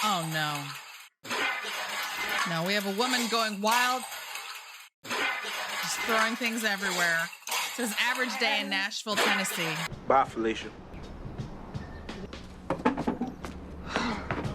Oh, no. No, we have a woman going wild, just throwing things everywhere. It says average day in Nashville, Tennessee. Bye, Felicia.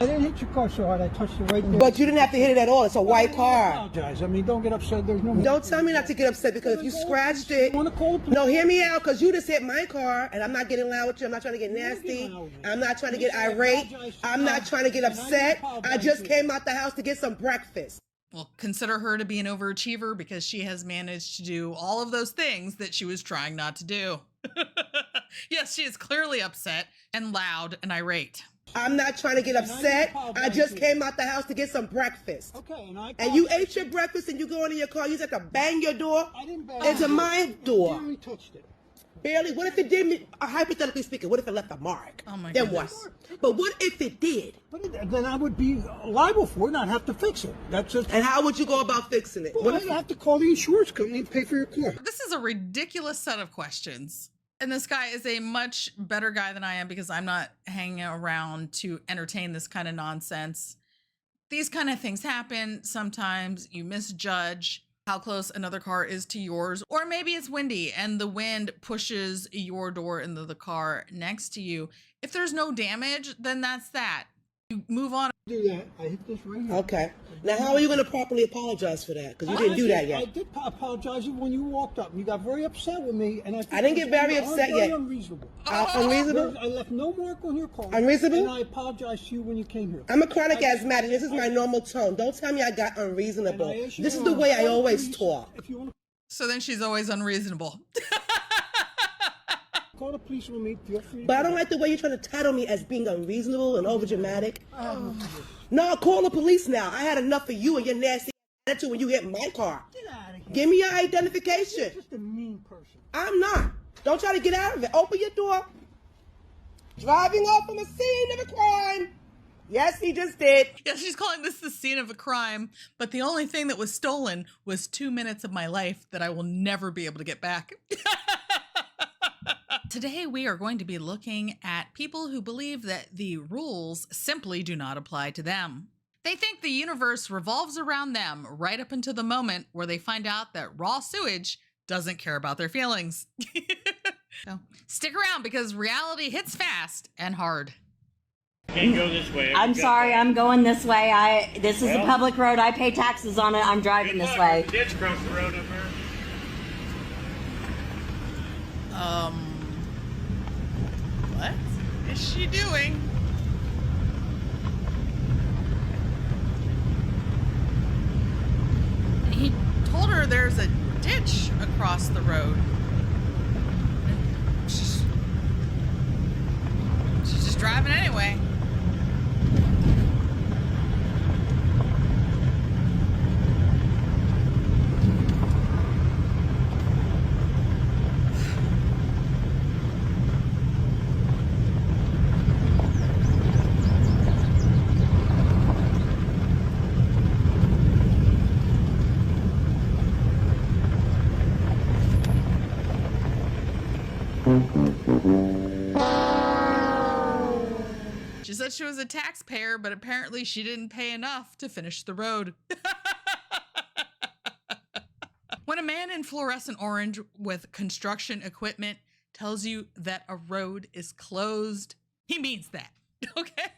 I didn't hit your car so hard. I touched it right there. But you didn't have to hit it at all. It's a white I car. apologize. I mean, don't get upset. There's no... Don't tell me not to get upset because if you scratched it... You want to call the police? No, hear me out, because you just hit my car, and I'm not getting loud with you. I'm not trying to get nasty. I'm not trying to get irate. I'm not trying to get upset. I just came out the house to get some breakfast. Well, consider her to be an overachiever because she has managed to do all of those things that she was trying not to do. Yes, she is clearly upset and loud and irate. I'm not trying to get upset. I just came out the house to get some breakfast. Okay, and you ate your breakfast and you go into your car, you just have to bang your door I didn't bang into my door. I barely touched it. Barely? What if it did, hypothetically speaking, what if it left a mark? Oh my Then goodness. what? But what if it did? But then I would be liable for it and I'd have to fix it. That's just... And how would you go about fixing it? Well, I'd have to call the insurance company and pay for your car. This is a ridiculous set of questions. And this guy is a much better guy than I am because I'm not hanging around to entertain this kind of nonsense. These kind of things happen. Sometimes you misjudge how close another car is to yours, or maybe it's windy and the wind pushes your door into the car next to you. If there's no damage, then that's that. You move on. Do that. I hit this right here. Okay. Now, how are you going to properly apologize for that? Because you didn't do that yet. I did apologize when you walked up. You got very upset with me, and I didn't get very upset yet. Unreasonable. Unreasonable? I left no mark on your car. Unreasonable? And I apologized to you when you came here. I'm a chronic asthmatic. This is my normal tone. Don't tell me I got unreasonable. This is the way I always talk. If you want to So then she's always unreasonable. call the police with me, feel free. But I don't like the way you're trying to title me as being unreasonable and overdramatic. No, call the police now. I had enough of you and your nasty attitude when you hit my car. Get out of here. Give me your identification. You're just a mean person. I'm not. Don't try to get out of it. Open your door. Driving off from a scene of a crime. Yes, he just did. Yeah, she's calling this the scene of a crime, but the only thing that was stolen was 2 minutes of my life that I will never be able to get back. Today, we are going to be looking at people who believe that the rules simply do not apply to them. They think the universe revolves around them right up until the moment where they find out that raw sewage doesn't care about their feelings. So stick around because reality hits fast and hard. Can't go this way. I'm sorry, I'm going this way. This is a public road. I pay taxes on it. I'm driving this way. Ditch across the road up there. What is she doing? He told her there's a ditch across the road. She's just driving anyway. She said she was a taxpayer, but apparently she didn't pay enough to finish the road. When a man in fluorescent orange with construction equipment tells you that a road is closed, he means that, okay?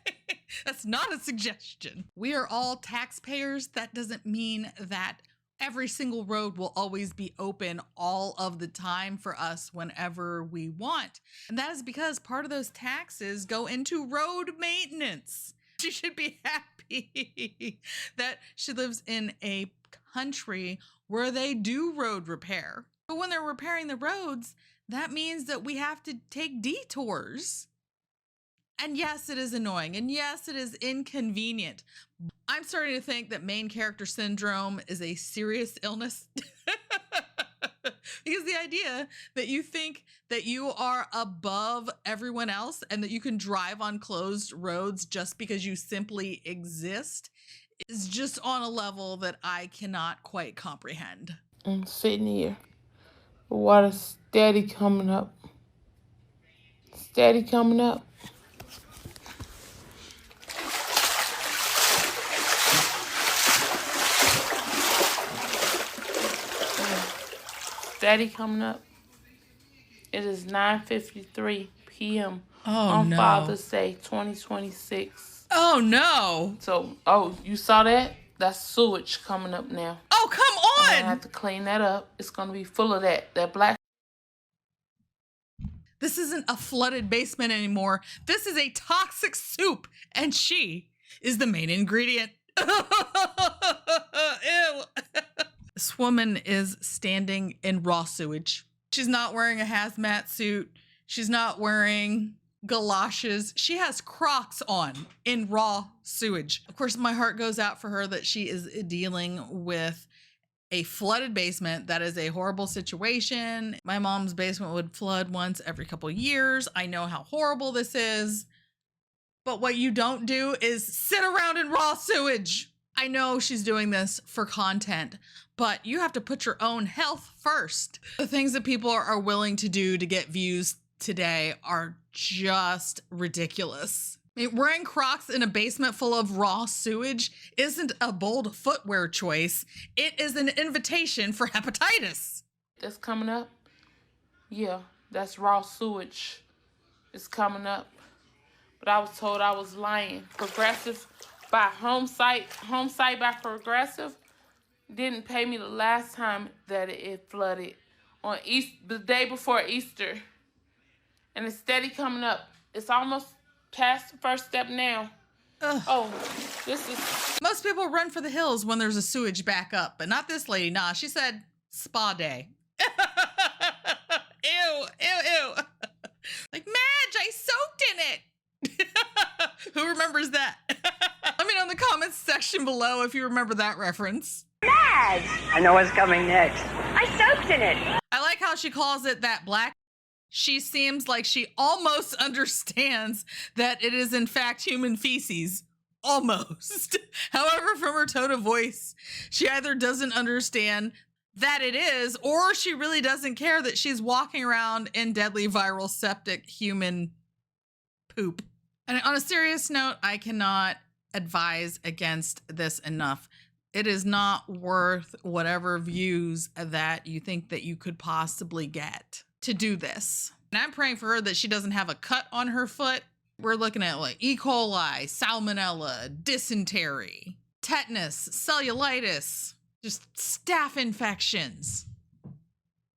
That's not a suggestion. We are all taxpayers. That doesn't mean that every single road will always be open all of the time for us whenever we want. And that is because part of those taxes go into road maintenance. She should be happy that she lives in a country where they do road repair. But when they're repairing the roads, that means that we have to take detours. And yes, it is annoying. And yes, it is inconvenient. I'm starting to think that main character syndrome is a serious illness. Because the idea that you think that you are above everyone else and that you can drive on closed roads just because you simply exist is just on a level that I cannot quite comprehend. I'm sitting here. The water's steady coming up. Steady coming up. steady coming up. It is 9:53 p.m. Oh, on no. Father's Day 2026. Oh, no. So, you saw that? That's sewage coming up now. Oh, come I'm on. gonna have to clean that up. It's gonna be full of that black. This isn't a flooded basement anymore. This is a toxic soup, and she is the main ingredient. Ew. This woman is standing in raw sewage. She's not wearing a hazmat suit. She's not wearing galoshes. She has Crocs on in raw sewage. Of course, my heart goes out for her that she is dealing with a flooded basement. That is a horrible situation. My mom's basement would flood once every couple years. I know how horrible this is. But what you don't do is sit around in raw sewage. I know she's doing this for content, but you have to put your own health first. The things that people are willing to do to get views today are just ridiculous. I mean, wearing Crocs in a basement full of raw sewage isn't a bold footwear choice. It is an invitation for hepatitis. That's coming up. Yeah, that's raw sewage. It's coming up. But I was told I was lying. Progressive by Home Site by Progressive didn't pay me the last time that it flooded on the day before Easter. And it's steady coming up. It's almost past the first step now. Ugh. Oh, this is... Most people run for the hills when there's a sewage backup, but not this lady. Nah, she said spa day. Ew, ew, ew. Like, Madge, I soaked in it. Who remembers that? Let me know in the comments section below if you remember that reference. Madge! I know what's coming next. I soaked in it. I like how she calls it that black. She seems like she almost understands that it is in fact human feces. Almost. However, from her tone of voice, she either doesn't understand that it is, or she really doesn't care that she's walking around in deadly viral septic human poop. And on a serious note, I cannot advise against this enough. It is not worth whatever views that you think that you could possibly get to do this. And I'm praying for her that she doesn't have a cut on her foot. We're looking at like E. coli, salmonella, dysentery, tetanus, cellulitis, just staph infections,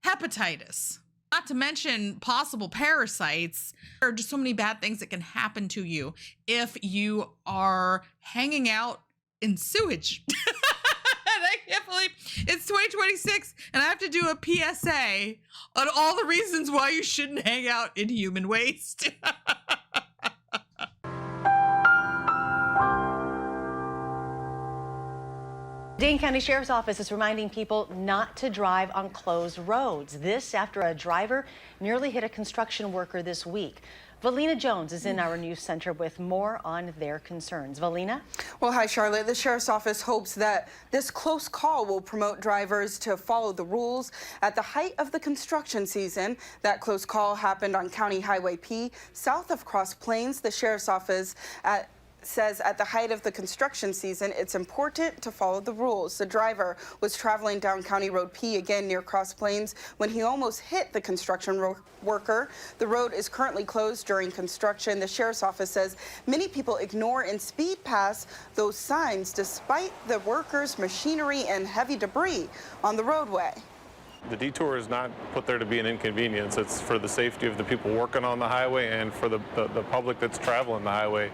hepatitis. Not to mention possible parasites. There are just so many bad things that can happen to you if you are hanging out in sewage. And I can't believe it's 2026 and I have to do a PSA on all the reasons why you shouldn't hang out in human waste. Dane County Sheriff's Office is reminding people not to drive on closed roads. This after a driver nearly hit a construction worker this week. Valina Jones is in our news center with more on their concerns. Valina? Well, hi, Charlotte. The Sheriff's Office hopes that this close call will promote drivers to follow the rules. At the height of the construction season, that close call happened on County Highway P, south of Cross Plains. The Sheriff's Office says at the height of the construction season, it's important to follow the rules. The driver was traveling down County Road P, again near Cross Plains, when he almost hit the construction worker. The road is currently closed during construction. The Sheriff's Office says many people ignore and speed past those signs despite the workers' machinery and heavy debris on the roadway. The detour is not put there to be an inconvenience. It's for the safety of the people working on the highway and for the public that's traveling the highway.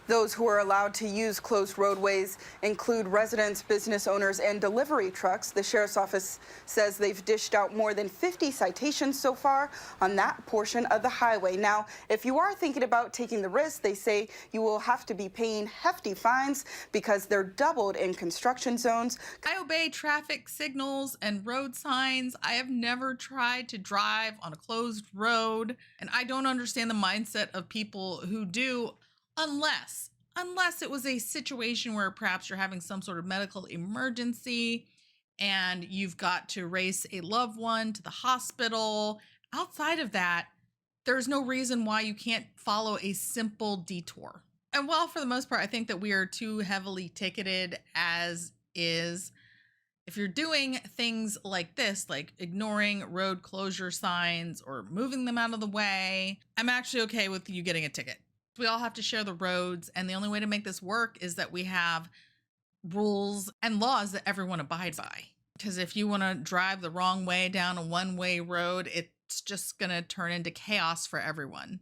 Those who are allowed to use closed roadways include residents, business owners, and delivery trucks. The Sheriff's Office says they've dished out more than 50 citations so far on that portion of the highway. Now, if you are thinking about taking the risk, they say you will have to be paying hefty fines because they're doubled in construction zones. I obey traffic signals and road signs. I have never tried to drive on a closed road, and I don't understand the mindset of people who do. Unless it was a situation where perhaps you're having some sort of medical emergency and you've got to race a loved one to the hospital. Outside of that, there's no reason why you can't follow a simple detour. And while for the most part, I think that we are too heavily ticketed as is, If you're doing things like this, like ignoring road closure signs or moving them out of the way, I'm actually okay with you getting a ticket. We all have to share the roads, and the only way to make this work is that we have rules and laws that everyone abide by. Because if you want to drive the wrong way down a one-way road, it's just going to turn into chaos for everyone.